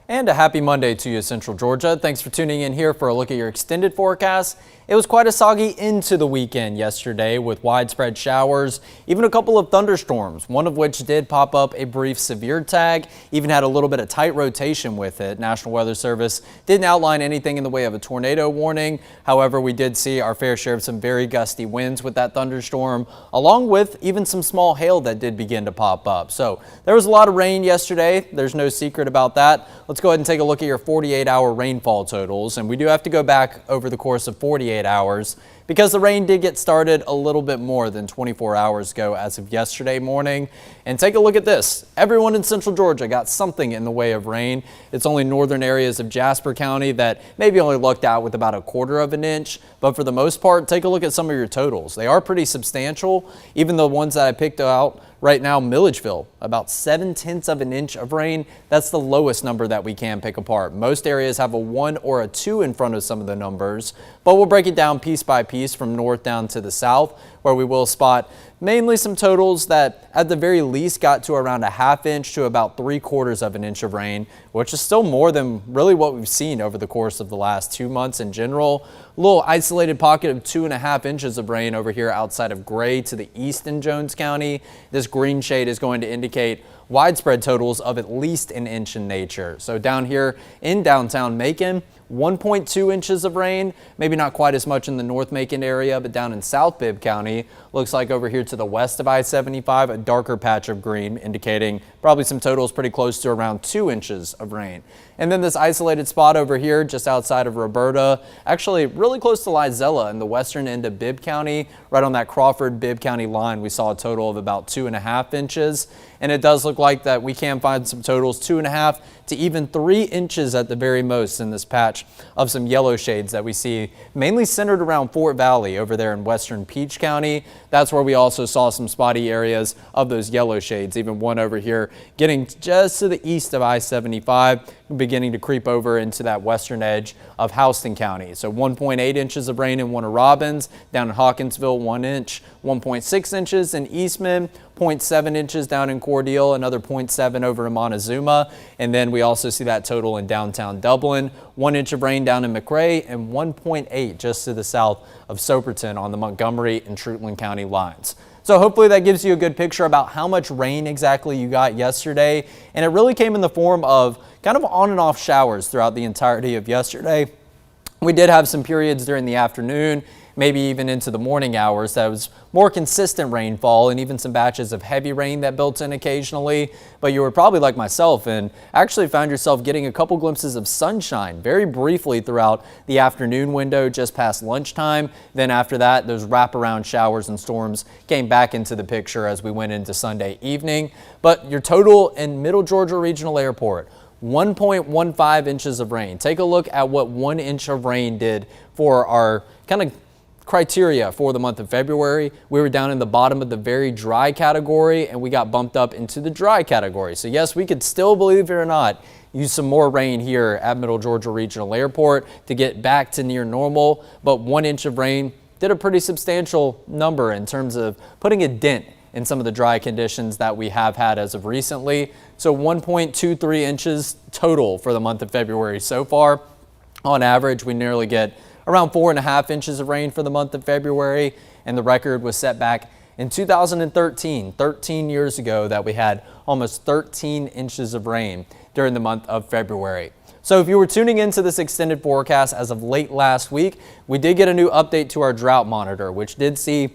And a happy Monday to you, Central Georgia. Thanks for tuning in here for a look at your extended forecast. It was quite a soggy into the weekend yesterday with widespread showers, even a couple of thunderstorms, one of which did pop up a brief severe tag, even had a little bit of tight rotation with it. National Weather Service didn't outline anything in the way of a tornado warning. However, we did see our fair share of some very gusty winds with that thunderstorm, along with even some small hail that did begin to pop up. So there was a lot of rain yesterday. There's no secret about that. Let's go ahead and take a look at your 48-hour rainfall totals. And we do have to go back over the course of 48 hours because the rain did get started a little bit more than 24 hours ago as of yesterday morning. And take a look at this. Everyone in Central Georgia got something in the way of rain. It's only northern areas of Jasper County that maybe only lucked out with about 1/4 of an inch. But for the most part, take a look at some of your totals. They are pretty substantial. Even the ones that I picked out right now, Milledgeville, about 7/10 of an inch of rain. That's the lowest number that we can pick apart. Most areas have a 1 or a 2 in front of some of the numbers, but we'll break it down piece by piece from north down to the south, where we will spot mainly some totals that at the very least got to around 1/2 inch to about 3/4 of an inch of rain, which is still more than really what we've seen over the course of the last 2 months in general. A little isolated pocket of 2.5 inches of rain over here outside of Gray to the east in Jones County. This green shade is going to indicate widespread totals of at least an inch in nature. So down here in downtown Macon, 1.2 inches of rain, maybe not quite as much in the North Macon area, but down in South Bibb County, looks like over here to the west of I-75, a darker patch of green, indicating probably some totals pretty close to around 2 inches of rain. And then this isolated spot over here just outside of Roberta, actually really close to Lizella in the western end of Bibb County, right on that Crawford-Bibb County line, we saw a total of about 2.5 inches. And it does look like that we can find some totals 2.5 to even 3 inches at the very most in this patch of some yellow shades that we see mainly centered around Fort Valley over there in western Peach County. That's where we also saw some spotty areas of those yellow shades, even one over here getting just to the east of I-75, beginning to creep over into that western edge of Houston County. So 1.8 inches of rain in Warner Robins, down in Hawkinsville 1 inch, 1.6 inches in Eastman, 0.7 inches down in Cordele, another 0.7 over in Montezuma, and then we also see that total in downtown Dublin, 1 inch of rain down in McRae, and 1.8 just to the south of Soperton on the Montgomery and Treutlen County lines. So hopefully that gives you a good picture about how much rain exactly you got yesterday, and it really came in the form of kind of on and off showers throughout the entirety of yesterday. We did have some periods during the afternoon, maybe even into the morning hours, that was more consistent rainfall and even some batches of heavy rain that built in occasionally. But you were probably like myself and actually found yourself getting a couple glimpses of sunshine very briefly throughout the afternoon window just past lunchtime. Then after that, those wraparound showers and storms came back into the picture as we went into Sunday evening. But your total in Middle Georgia Regional Airport, 1.15 inches of rain. Take a look at what 1 inch of rain did for our kind of criteria for the month of February. We were down in the bottom of the very dry category and we got bumped up into the dry category. So yes, we could still, believe it or not, use some more rain here at Middle Georgia Regional Airport to get back to near normal. But 1 inch of rain did a pretty substantial number in terms of putting a dent in some of the dry conditions that we have had as of recently. So 1.23 inches total for the month of February so far. On average, we nearly get around 4.5 inches of rain for the month of February, and the record was set back in 2013, 13 years ago, that we had almost 13 inches of rain during the month of February. So if you were tuning into this extended forecast as of late last week, we did get a new update to our drought monitor, which did see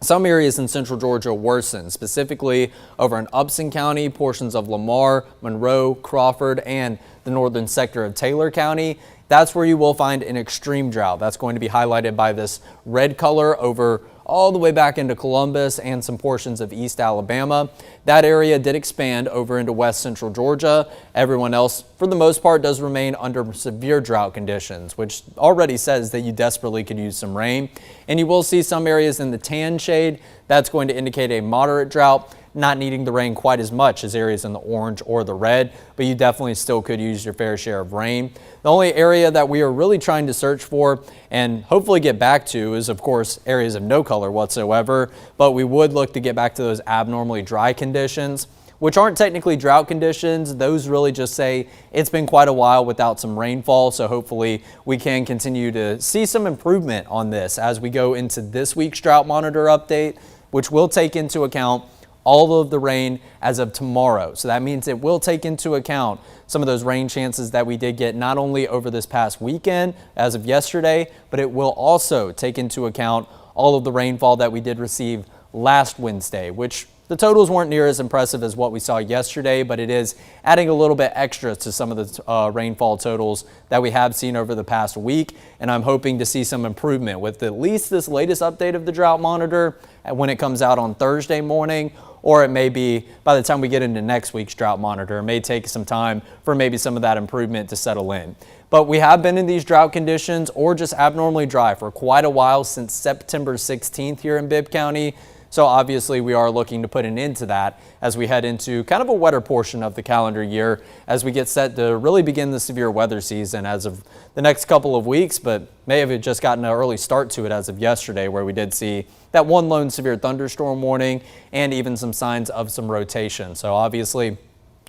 some areas in Central Georgia worsen, specifically over in Upson County, portions of Lamar, Monroe, Crawford, and the northern sector of Taylor County. That's where you will find an extreme drought. That's going to be highlighted by this red color over all the way back into Columbus and some portions of East Alabama. That area did expand over into West Central Georgia. Everyone else, for the most part, does remain under severe drought conditions, which already says that you desperately could use some rain. And you will see some areas in the tan shade. That's going to indicate a moderate drought, not needing the rain quite as much as areas in the orange or the red, but you definitely still could use your fair share of rain. The only area that we are really trying to search for and hopefully get back to is, of course, areas of no color whatsoever, but we would look to get back to those abnormally dry conditions. which aren't technically drought conditions. Those really just say it's been quite a while without some rainfall, so hopefully we can continue to see some improvement on this as we go into this week's drought monitor update, which will take into account all of the rain as of tomorrow. So that means it will take into account some of those rain chances that we did get not only over this past weekend as of yesterday, but it will also take into account all of the rainfall that we did receive last Wednesday, which the totals weren't near as impressive as what we saw yesterday, but it is adding a little bit extra to some of the rainfall totals that we have seen over the past week. And I'm hoping to see some improvement with at least this latest update of the drought monitor when it comes out on Thursday morning, or it may be by the time we get into next week's drought monitor. It may take some time for maybe some of that improvement to settle in. But we have been in these drought conditions or just abnormally dry for quite a while since September 16th here in Bibb County. So obviously we are looking to put an end to that as we head into kind of a wetter portion of the calendar year as we get set to really begin the severe weather season as of the next couple of weeks, but may have just gotten an early start to it as of yesterday, where we did see that one lone severe thunderstorm warning and even some signs of some rotation. So obviously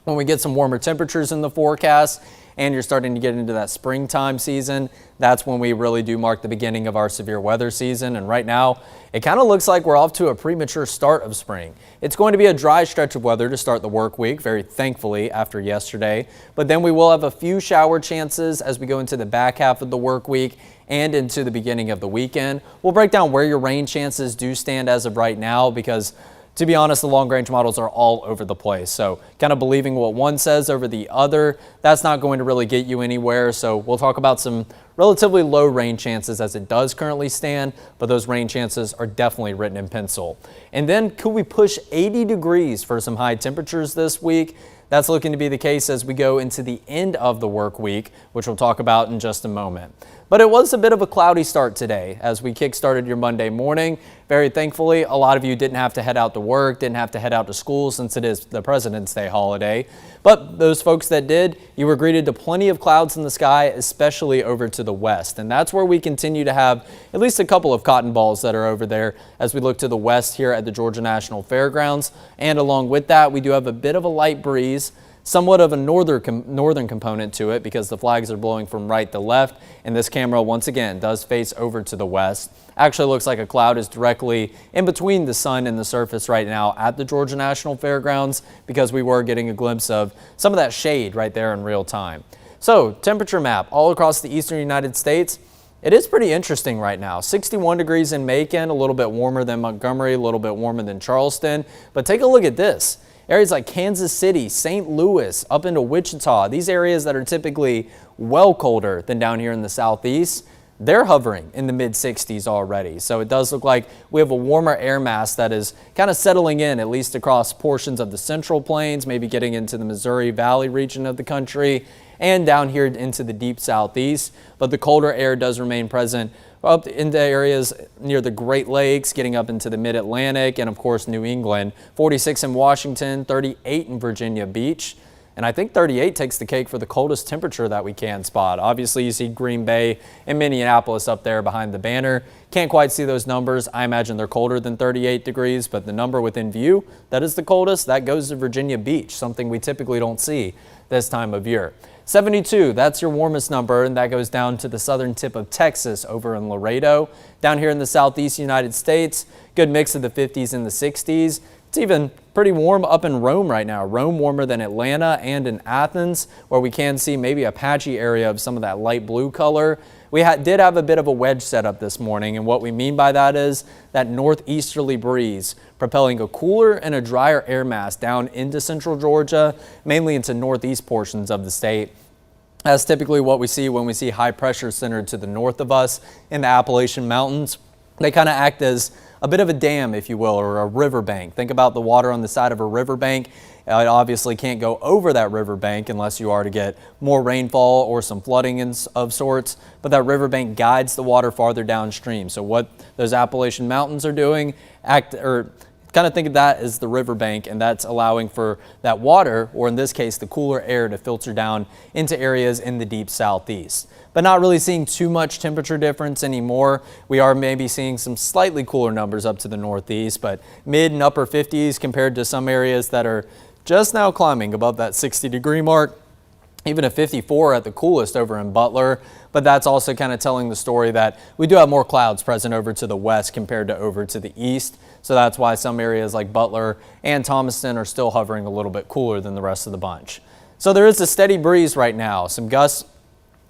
when we get some warmer temperatures in the forecast and you're starting to get into that springtime season, that's when we really do mark the beginning of our severe weather season. And right now, it kind of looks like we're off to a premature start of spring. It's going to be a dry stretch of weather to start the work week, very thankfully, after yesterday. But then we will have a few shower chances as we go into the back half of the work week and into the beginning of the weekend. We'll break down where your rain chances do stand as of right now, because to be honest, the long-range models are all over the place. So kind of believing what one says over the other, that's not going to really get you anywhere. So we'll talk about some relatively low rain chances as it does currently stand, but those rain chances are definitely written in pencil. And then could we push 80 degrees for some high temperatures this week? That's looking to be the case as we go into the end of the work week, which we'll talk about in just a moment. But it was a bit of a cloudy start today as we kick-started your Monday morning. Very thankfully, a lot of you didn't have to head out to work, didn't have to head out to school since it is the President's Day holiday. But those folks that did, you were greeted to plenty of clouds in the sky, especially over to the west. And that's where we continue to have at least a couple of cotton balls that are over there as we look to the west here at the Georgia National Fairgrounds. And along with that, we do have a bit of a light breeze, somewhat of a northern component to it because the flags are blowing from right to left, and this camera once again does face over to the west. Actually looks like a cloud is directly in between the sun and the surface right now at the Georgia National Fairgrounds, because we were getting a glimpse of some of that shade right there in real time. So temperature map all across the eastern United States. It is pretty interesting right now. 61 degrees in Macon, a little bit warmer than Montgomery, a little bit warmer than Charleston, but take a look at this. Areas like Kansas City, St. Louis, up into Wichita, these areas that are typically well colder than down here in the southeast, they're hovering in the mid-60s already. So it does look like we have a warmer air mass that is kind of settling in, at least across portions of the Central Plains, maybe getting into the Missouri Valley region of the country and down here into the deep southeast. But the colder air does remain present up into areas near the Great Lakes, getting up into the mid-Atlantic, and of course New England. 46 in Washington, 38 in Virginia Beach, and I think 38 takes the cake for the coldest temperature that we can spot. Obviously you see Green Bay and Minneapolis up there behind the banner. Can't quite see those numbers. I imagine they're colder than 38 degrees, but the number within view that is the coldest, that goes to Virginia Beach, something we typically don't see this time of year. 72, that's your warmest number, and that goes down to the southern tip of Texas over in Laredo. Down here in the southeast United States, good mix of the 50s and the 60s. It's even pretty warm up in Rome right now. Rome warmer than Atlanta and in Athens, where we can see maybe a patchy area of some of that light blue color. We did have a bit of a wedge setup this morning, and what we mean by that is that northeasterly breeze propelling a cooler and a drier air mass down into central Georgia, mainly into northeast portions of the state. That's typically what we see when we see high pressure centered to the north of us in the Appalachian Mountains. They kind of act as a bit of a dam, if you will, or a riverbank. Think about the water on the side of a riverbank. It obviously can't go over that riverbank unless you are to get more rainfall or some flooding of sorts, but that riverbank guides the water farther downstream. So what those Appalachian Mountains are doing, kind of think of that as the riverbank, and that's allowing for that water, or in this case, the cooler air, to filter down into areas in the deep southeast. But not really seeing too much temperature difference anymore. We are maybe seeing some slightly cooler numbers up to the northeast, but mid and upper 50s compared to some areas that are just now climbing above that 60-degree mark. Even a 54 at the coolest over in Butler, but that's also kind of telling the story that we do have more clouds present over to the west compared to over to the east. So that's why some areas like Butler and Thomaston are still hovering a little bit cooler than the rest of the bunch. So there is a steady breeze right now. Some gusts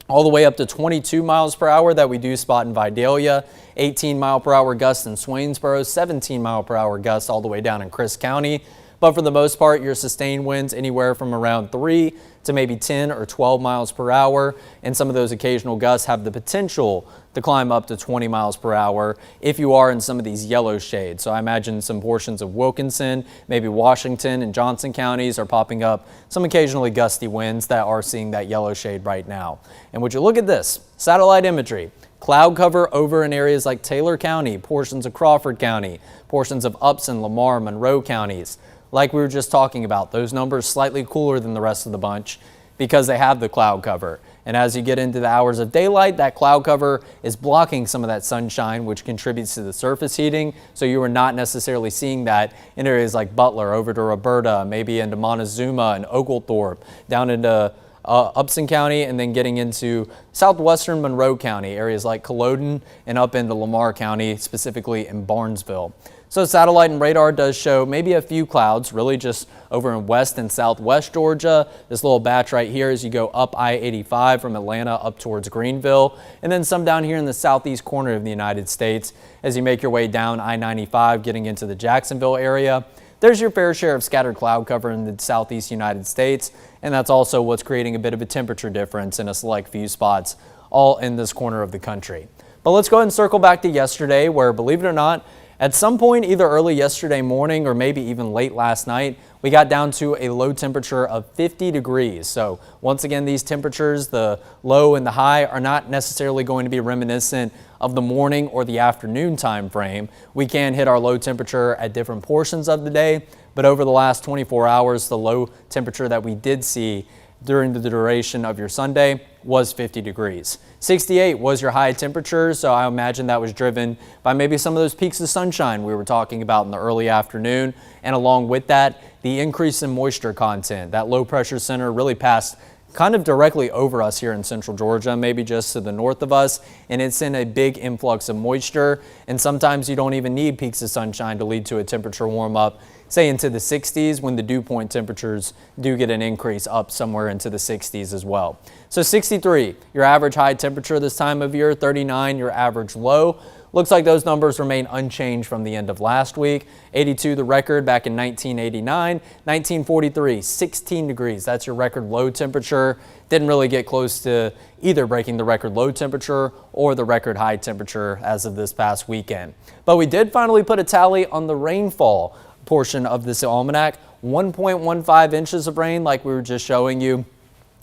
all the way up to 22 miles per hour that we do spot in Vidalia, 18-mile-per-hour gusts in Swainsboro, 17-mile-per-hour gusts all the way down in Crisp County. But for the most part, your sustained winds anywhere from around 3 to maybe 10 or 12 miles per hour. And some of those occasional gusts have the potential to climb up to 20 miles per hour if you are in some of these yellow shades. So I imagine some portions of Wilkinson, maybe Washington and Johnson counties are popping up some occasionally gusty winds that are seeing that yellow shade right now. And would you look at this satellite imagery? Cloud cover over in areas like Taylor County, portions of Crawford County, portions of Upson, Lamar, Monroe counties. Like we were just talking about, those numbers slightly cooler than the rest of the bunch because they have the cloud cover. And as you get into the hours of daylight, that cloud cover is blocking some of that sunshine, which contributes to the surface heating. So you are not necessarily seeing that in areas like Butler, over to Roberta, maybe into Montezuma and Oglethorpe, down into Upson County, and then getting into southwestern Monroe County, areas like Culloden, and up into Lamar County, specifically in Barnesville. So satellite and radar does show maybe a few clouds, really just over in west and southwest Georgia. This little batch right here as you go up I-85 from Atlanta up towards Greenville, and then some down here in the southeast corner of the United States as you make your way down I-95 getting into the Jacksonville area. There's your fair share of scattered cloud cover in the southeast United States, and that's also what's creating a bit of a temperature difference in a select few spots all in this corner of the country. But let's go ahead and circle back to yesterday where, believe it or not, at some point either early yesterday morning or maybe even late last night, we got down to a low temperature of 50 degrees. So once again, these temperatures, the low and the high, are not necessarily going to be reminiscent of the morning or the afternoon time frame. We can hit our low temperature at different portions of the day, but over the last 24 hours, the low temperature that we did see during the duration of your Sunday was 50 degrees. 68 was your high temperature, so I imagine that was driven by maybe some of those peaks of sunshine we were talking about in the early afternoon, and along with that, the increase in moisture content. That low pressure center really passed kind of directly over us here in central Georgia, maybe just to the north of us, and it's in a big influx of moisture, and sometimes you don't even need peaks of sunshine to lead to a temperature warm up, say into the 60s, when the dew point temperatures do get an increase up somewhere into the 60s as well. So 63, your average high temperature this time of year, 39, your average low. Looks like those numbers remain unchanged from the end of last week. 82, the record back in 1989. 1943, 16 degrees. That's your record low temperature. Didn't really get close to either breaking the record low temperature or the record high temperature as of this past weekend. But we did finally put a tally on the rainfall portion of this almanac. 1.15 inches of rain, like we were just showing you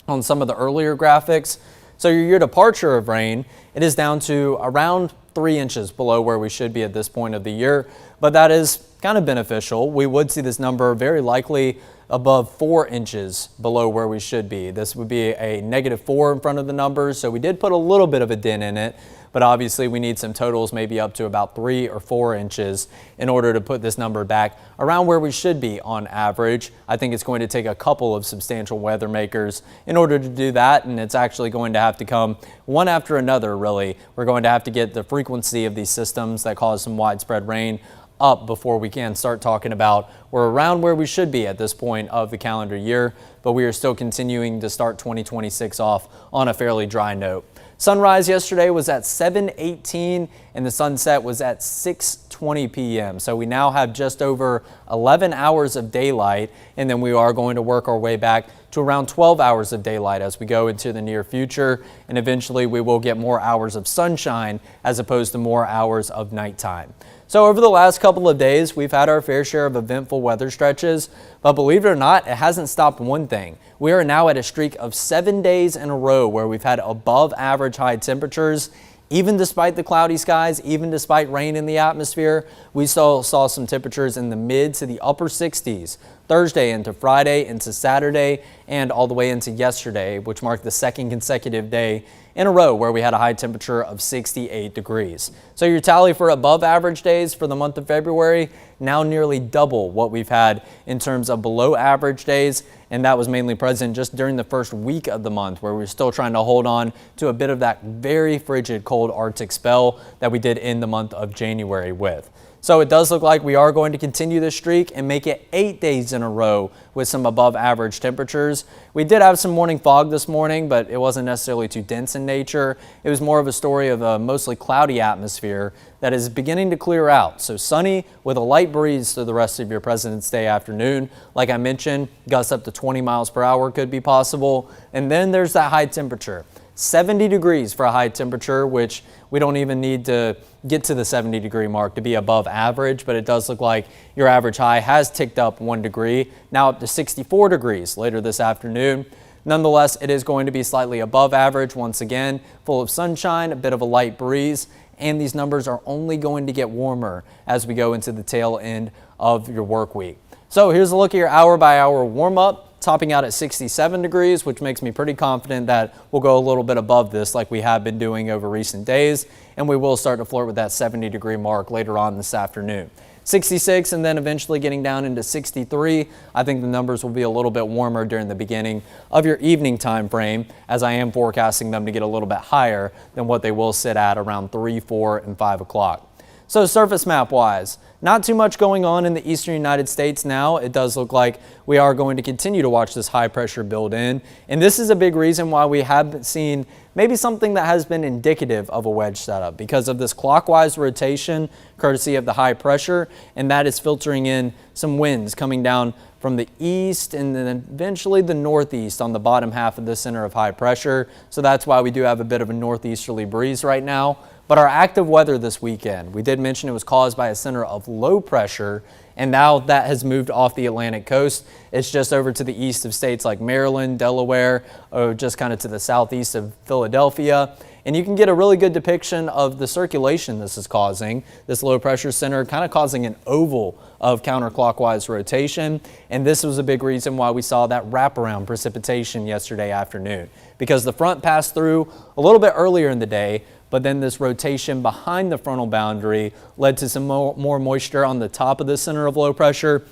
on some of the earlier graphics. So your year departure of rain, it is down to around 3 inches below where we should be at this point of the year, but that is kind of beneficial. We would see this number very likely above 4 inches below where we should be. This would be a -4 in front of the numbers, so we did put a little bit of a dent in it, but obviously we need some totals maybe up to about 3 or 4 inches in order to put this number back around where we should be on average. I think it's going to take a couple of substantial weather makers in order to do that, and it's actually going to have to come one after another, really. We're going to have to get the frequency of these systems that cause some widespread rain up before we can start talking about we're around where we should be at this point of the calendar year, but we are still continuing to start 2026 off on a fairly dry note. Sunrise yesterday was at 7:18 and the sunset was at 6:20 p.m. So we now have just over 11 hours of daylight, and then we are going to work our way back to around 12 hours of daylight as we go into the near future, and eventually we will get more hours of sunshine as opposed to more hours of nighttime. So over the last couple of days, we've had our fair share of eventful weather stretches, but believe it or not, it hasn't stopped one thing. We are now at a streak of 7 days in a row where we've had above average high temperatures. Even despite the cloudy skies, even despite rain in the atmosphere, we saw some temperatures in the mid to the upper 60s Thursday into Friday, into Saturday, and all the way into yesterday, which marked the second consecutive day in a row where we had a high temperature of 68 degrees. So your tally for above average days for the month of February, now nearly double what we've had in terms of below average days. And that was mainly present just during the first week of the month, where we're still trying to hold on to a bit of that very frigid cold Arctic spell that we did in the month of January with. So it does look like we are going to continue this streak and make it 8 days in a row with some above average temperatures. We did have some morning fog this morning, but it wasn't necessarily too dense in nature. It was more of a story of a mostly cloudy atmosphere that is beginning to clear out. So sunny with a light breeze through the rest of your President's Day afternoon. Like I mentioned, gusts up to 20 miles per hour could be possible. And then there's that high temperature. 70 degrees for a high temperature, which we don't even need to get to the 70-degree mark to be above average, but it does look like your average high has ticked up 1 degree, now up to 64 degrees later this afternoon. Nonetheless, it is going to be slightly above average once again, full of sunshine, a bit of a light breeze, and these numbers are only going to get warmer as we go into the tail end of your work week. So here's a look at your hour-by-hour warm-up. Topping out at 67 degrees, which makes me pretty confident that we'll go a little bit above this like we have been doing over recent days, and we will start to flirt with that 70-degree mark later on this afternoon. 66 and then eventually getting down into 63. I think the numbers will be a little bit warmer during the beginning of your evening time frame, as I am forecasting them to get a little bit higher than what they will sit at around 3, 4, and 5 o'clock. So surface map wise, not too much going on in the eastern United States now. It does look like we are going to continue to watch this high pressure build in. And this is a big reason why we have seen maybe something that has been indicative of a wedge setup, because of this clockwise rotation courtesy of the high pressure. And that is filtering in some winds coming down from the east and then eventually the northeast on the bottom half of the center of high pressure. So that's why we do have a bit of a northeasterly breeze right now. But our active weather this weekend, we did mention it was caused by a center of low pressure, and now that has moved off the Atlantic coast. It's just over to the east of states like Maryland, Delaware, or just kind of to the southeast of Philadelphia. And you can get a really good depiction of the circulation this is causing. This low pressure center kind of causing an oval of counterclockwise rotation. And this was a big reason why we saw that wraparound precipitation yesterday afternoon, because the front passed through a little bit earlier in the day, but then this rotation behind the frontal boundary led to some more moisture on the top of the center of low pressure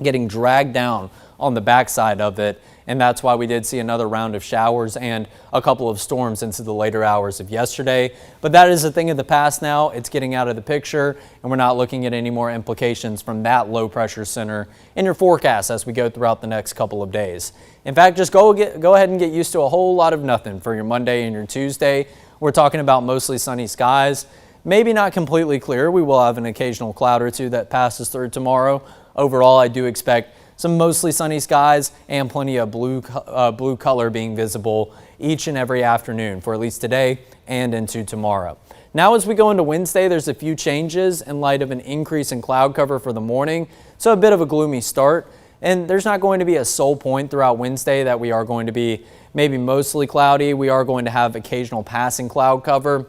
getting dragged down on the backside of it. And that's why we did see another round of showers and a couple of storms into the later hours of yesterday. But that is a thing of the past now. It's getting out of the picture, and we're not looking at any more implications from that low pressure center in your forecast as we go throughout the next couple of days. In fact, just go ahead and get used to a whole lot of nothing for your Monday and your Tuesday. We're talking about mostly sunny skies, maybe not completely clear. We will have an occasional cloud or two that passes through tomorrow. Overall, I do expect some mostly sunny skies and plenty of blue color being visible each and every afternoon for at least today and into tomorrow. Now, as we go into Wednesday, there's a few changes in light of an increase in cloud cover for the morning. So a bit of a gloomy start. And there's not going to be a sole point throughout Wednesday that we are going to be maybe mostly cloudy. We are going to have occasional passing cloud cover.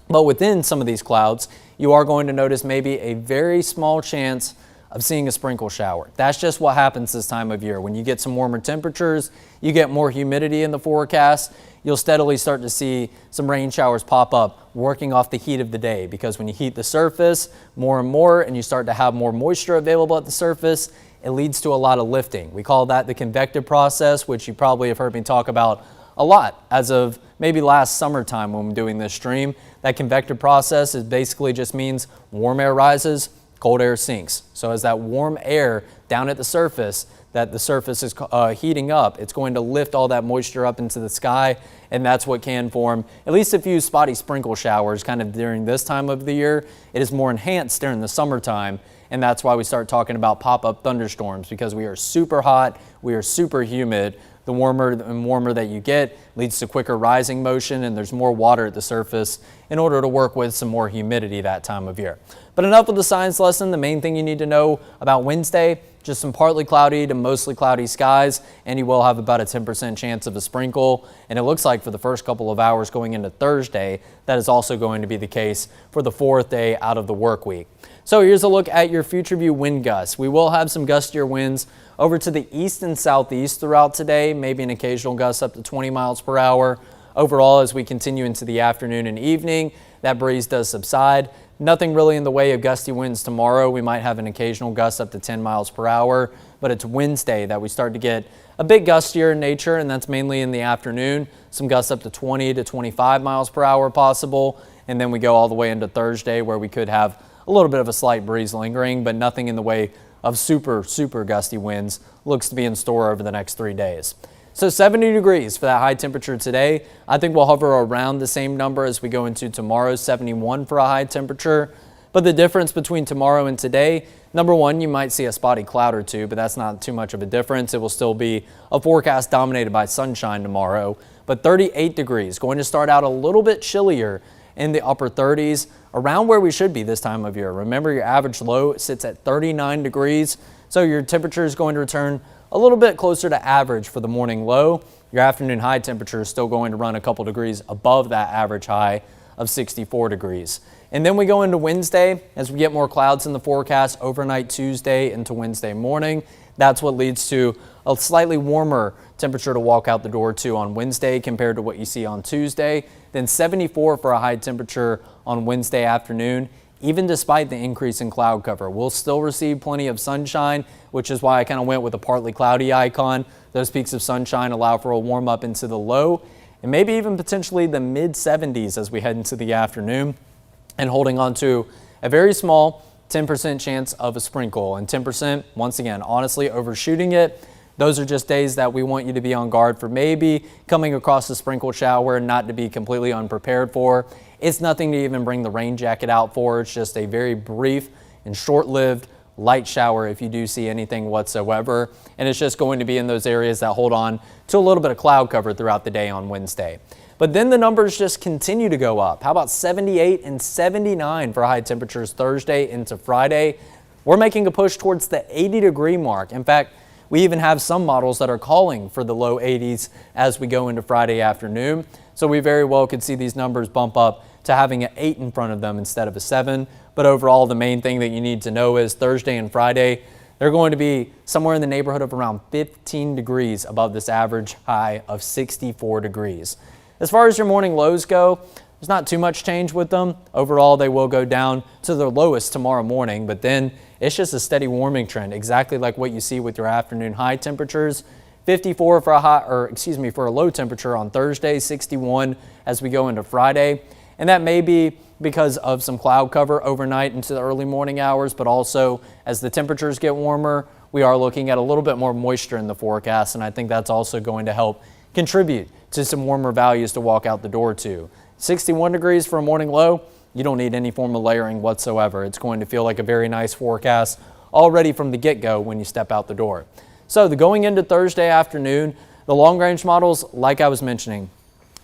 But within some of these clouds, you are going to notice maybe a very small chance of seeing a sprinkle shower. That's just what happens this time of year. When you get some warmer temperatures, you get more humidity in the forecast, you'll steadily start to see some rain showers pop up working off the heat of the day, because when you heat the surface more and more and you start to have more moisture available at the surface, it leads to a lot of lifting. We call that the convective process, which you probably have heard me talk about a lot as of maybe last summertime when I'm doing this stream. That convective process is basically just means warm air rises, cold air sinks. So as that warm air down at the surface, that the surface is heating up, it's going to lift all that moisture up into the sky, and that's what can form at least a few spotty sprinkle showers kind of during this time of the year. It is more enhanced during the summertime, and that's why we start talking about pop-up thunderstorms, because we are super hot, we are super humid. The warmer and warmer that you get leads to quicker rising motion, and there's more water at the surface in order to work with some more humidity that time of year. But enough of the science lesson. The main thing you need to know about Wednesday, just some partly cloudy to mostly cloudy skies, and you will have about a 10% chance of a sprinkle. And it looks like for the first couple of hours going into Thursday, that is also going to be the case for the fourth day out of the work week. So here's a look at your future view wind gusts. We will have some gustier winds over to the east and southeast throughout today, maybe an occasional gust up to 20 miles per hour. Overall, as we continue into the afternoon and evening, that breeze does subside. Nothing really in the way of gusty winds tomorrow. We might have an occasional gust up to 10 miles per hour, but it's Wednesday that we start to get a bit gustier in nature, and that's mainly in the afternoon. Some gusts up to 20 to 25 miles per hour possible, and then we go all the way into Thursday where we could have a little bit of a slight breeze lingering, but nothing in the way of super gusty winds looks to be in store over the next 3 days. So 70 degrees for that high temperature today. I think we'll hover around the same number as we go into tomorrow, 71 for a high temperature. But the difference between tomorrow and today, number one, you might see a spotty cloud or two, but that's not too much of a difference. It will still be a forecast dominated by sunshine tomorrow. But 38 degrees, going to start out a little bit chillier in the upper 30s, around where we should be this time of year. Remember, your average low sits at 39 degrees, so your temperature is going to return a little bit closer to average for the morning low. Your afternoon high temperature is still going to run a couple degrees above that average high of 64 degrees. And then we go into Wednesday as we get more clouds in the forecast overnight Tuesday into Wednesday morning. That's what leads to a slightly warmer temperature to walk out the door to on Wednesday compared to what you see on Tuesday. Then 74 for a high temperature on Wednesday afternoon. Even despite the increase in cloud cover, we'll still receive plenty of sunshine, which is why I kind of went with a partly cloudy icon. Those peaks of sunshine allow for a warm up into the low and maybe even potentially the mid 70s as we head into the afternoon, and holding on to a very small 10% chance of a sprinkle. And 10%, once again, honestly overshooting it. Those are just days that we want you to be on guard for maybe coming across a sprinkle shower and not to be completely unprepared for. It's nothing to even bring the rain jacket out for. It's just a very brief and short-lived light shower if you do see anything whatsoever. And it's just going to be in those areas that hold on to a little bit of cloud cover throughout the day on Wednesday. But then the numbers just continue to go up. How about 78 and 79 for high temperatures Thursday into Friday? We're making a push towards the 80-degree mark. In fact, we even have some models that are calling for the low 80s as we go into Friday afternoon. So we very well could see these numbers bump up to having an 8 in front of them instead of a 7. But overall, the main thing that you need to know is Thursday and Friday, they're going to be somewhere in the neighborhood of around 15 degrees above this average high of 64 degrees. As far as your morning lows go, there's not too much change with them. Overall, they will go down to their lowest tomorrow morning, but then it's just a steady warming trend, exactly like what you see with your afternoon high temperatures. 54 for a low temperature on Thursday, 61 as we go into Friday. And that may be because of some cloud cover overnight into the early morning hours, but also as the temperatures get warmer, we are looking at a little bit more moisture in the forecast, and I think that's also going to help contribute to some warmer values to walk out the door to. 61 degrees for a morning low, you don't need any form of layering whatsoever. It's going to feel like a very nice forecast already from the get-go when you step out the door. So going into Thursday afternoon, the long-range models, like I was mentioning,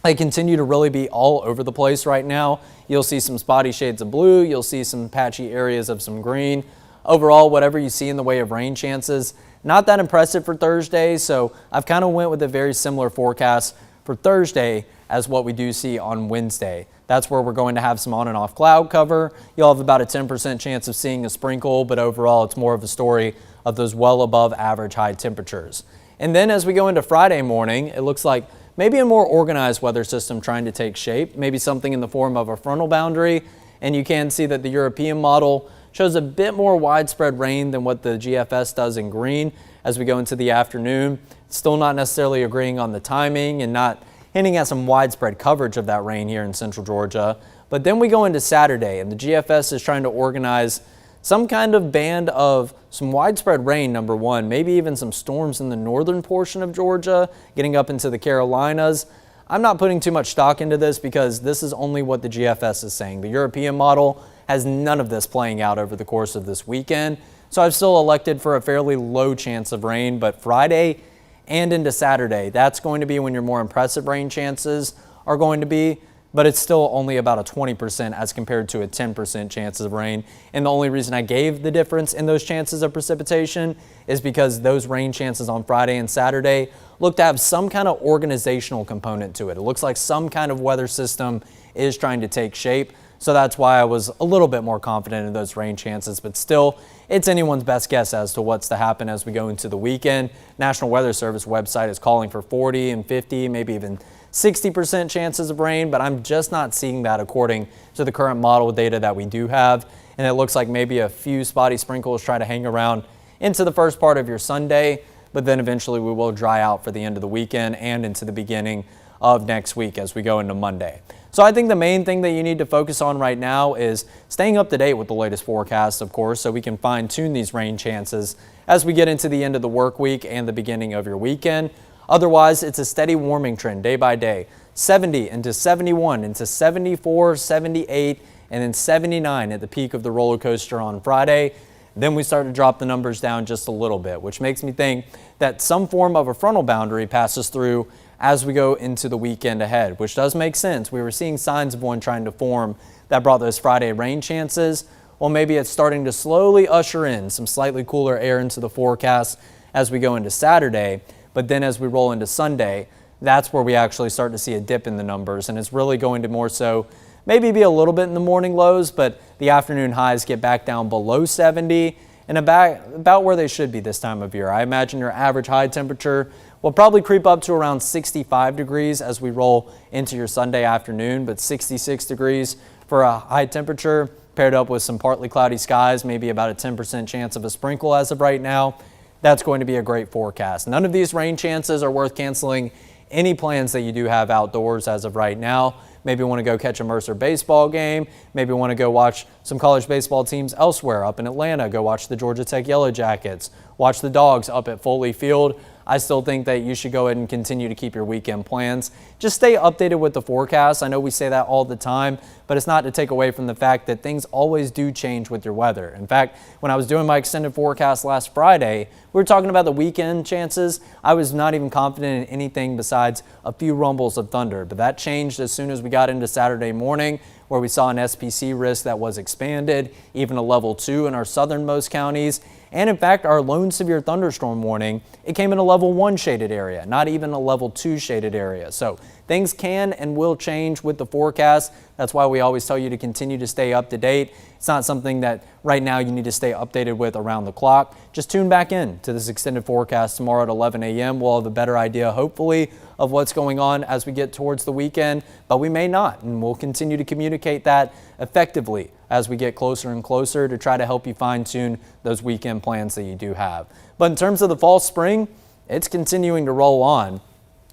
they continue to really be all over the place right now. You'll see some spotty shades of blue. You'll see some patchy areas of some green. Overall, whatever you see in the way of rain chances, not that impressive for Thursday. So I've kind of went with a very similar forecast for Thursday as what we do see on Wednesday. That's where we're going to have some on and off cloud cover. You'll have about a 10% chance of seeing a sprinkle, but overall it's more of a story of those well above average high temperatures. And then as we go into Friday morning, it looks like maybe a more organized weather system trying to take shape, maybe something in the form of a frontal boundary. And you can see that the European model shows a bit more widespread rain than what the GFS does in green as we go into the afternoon. Still not necessarily agreeing on the timing and not hinting at some widespread coverage of that rain here in central Georgia. But then we go into Saturday, and the GFS is trying to organize some kind of band of some widespread rain, number one, maybe even some storms in the northern portion of Georgia, getting up into the Carolinas. I'm not putting too much stock into this because this is only what the GFS is saying. The European model has none of this playing out over the course of this weekend. So I've still elected for a fairly low chance of rain, but Friday and into Saturday, that's going to be when your more impressive rain chances are going to be. but it's still only about a 20% as compared to a 10% chances of rain. And the only reason I gave the difference in those chances of precipitation is because those rain chances on Friday and Saturday look to have some kind of organizational component to it. It looks like some kind of weather system is trying to take shape. So that's why I was a little bit more confident in those rain chances, but still, it's anyone's best guess as to what's to happen as we go into the weekend. National Weather Service website is calling for 40 and 50, maybe even 60% chances of rain, but I'm just not seeing that according to the current model data that we do have. And it looks like maybe a few spotty sprinkles try to hang around into the first part of your Sunday, but then eventually we will dry out for the end of the weekend and into the beginning of next week as we go into Monday. So I think the main thing that you need to focus on right now is staying up to date with the latest forecast, of course, so we can fine tune these rain chances as we get into the end of the work week and the beginning of your weekend. Otherwise, it's a steady warming trend day by day. 70 into 71 into 74, 78, and then 79 at the peak of the roller coaster on Friday. Then we start to drop the numbers down just a little bit, which makes me think that some form of a frontal boundary passes through as we go into the weekend ahead, which does make sense. We were seeing signs of one trying to form that brought those Friday rain chances. Well, maybe it's starting to slowly usher in some slightly cooler air into the forecast as we go into Saturday. But then as we roll into Sunday, that's where we actually start to see a dip in the numbers. And it's really going to more so maybe be a little bit in the morning lows, but the afternoon highs get back down below 70 and about where they should be this time of year. I imagine your average high temperature will probably creep up to around 65 degrees as we roll into your Sunday afternoon, but 66 degrees for a high temperature paired up with some partly cloudy skies, maybe about a 10% chance of a sprinkle as of right now. That's going to be a great forecast. None of these rain chances are worth canceling any plans that you do have outdoors as of right now. Maybe you want to go catch a Mercer baseball game. Maybe you want to go watch some college baseball teams elsewhere up in Atlanta. Go watch the Georgia Tech Yellow Jackets. Watch the Dogs up at Foley Field. I still think that you should go ahead and continue to keep your weekend plans. Just stay updated with the forecast. I know we say that all the time, but it's not to take away from the fact that things always do change with your weather. In fact, when I was doing my extended forecast last Friday, we were talking about the weekend chances. I was not even confident in anything besides a few rumbles of thunder, but that changed as soon as we got into Saturday morning, where we saw an SPC risk that was expanded, even a level 2 in our southernmost counties. And in fact, our lone severe thunderstorm warning, it came in a level 1 shaded area, not even a level 2 shaded area. So things can and will change with the forecast. That's why we always tell you to continue to stay up to date. It's not something that right now you need to stay updated with around the clock. Just tune back in to this extended forecast tomorrow at 11 a.m. We'll have a better idea, hopefully, of what's going on as we get towards the weekend, but we may not, and we'll continue to communicate that effectively as we get closer and closer to try to help you fine-tune those weekend plans that you do have. But in terms of the fall spring, it's continuing to roll on.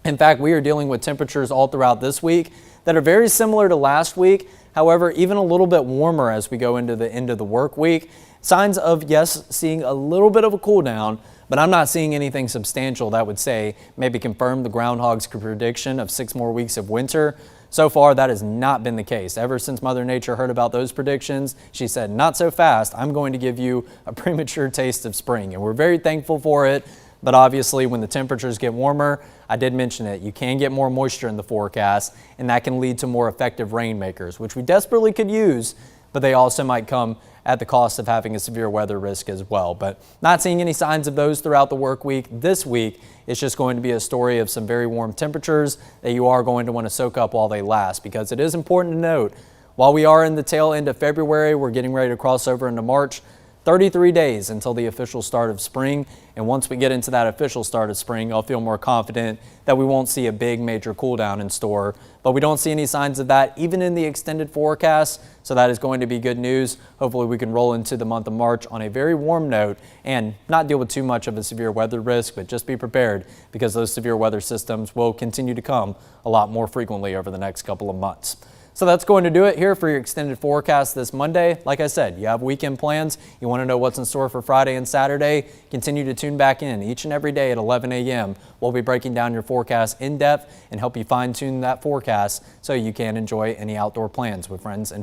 In fact, we are dealing with temperatures all throughout this week that are very similar to last week. However, even a little bit warmer as we go into the end of the work week. Signs of, yes, seeing a little bit of a cool down, but I'm not seeing anything substantial that would say maybe confirm the groundhog's prediction of 6 more weeks of winter. So far, that has not been the case. Ever since Mother Nature heard about those predictions, she said, not so fast. I'm going to give you a premature taste of spring. And we're very thankful for it. But obviously, when the temperatures get warmer, I did mention it, you can get more moisture in the forecast, and that can lead to more effective rainmakers, which we desperately could use, but they also might come at the cost of having a severe weather risk as well. But not seeing any signs of those throughout the work week. This week, it's just going to be a story of some very warm temperatures that you are going to want to soak up while they last, because it is important to note, while we are in the tail end of February, we're getting ready to cross over into March. 33 days until the official start of spring, and once we get into that official start of spring, I'll feel more confident that we won't see a big major cool down in store, but we don't see any signs of that even in the extended forecast, so that is going to be good news. Hopefully we can roll into the month of March on a very warm note and not deal with too much of a severe weather risk, but just be prepared because those severe weather systems will continue to come a lot more frequently over the next couple of months. So that's going to do it here for your extended forecast this Monday. Like I said, you have weekend plans. You want to know what's in store for Friday and Saturday. Continue to tune back in each and every day at 11 a.m. We'll be breaking down your forecast in depth and help you fine tune that forecast so you can enjoy any outdoor plans with friends and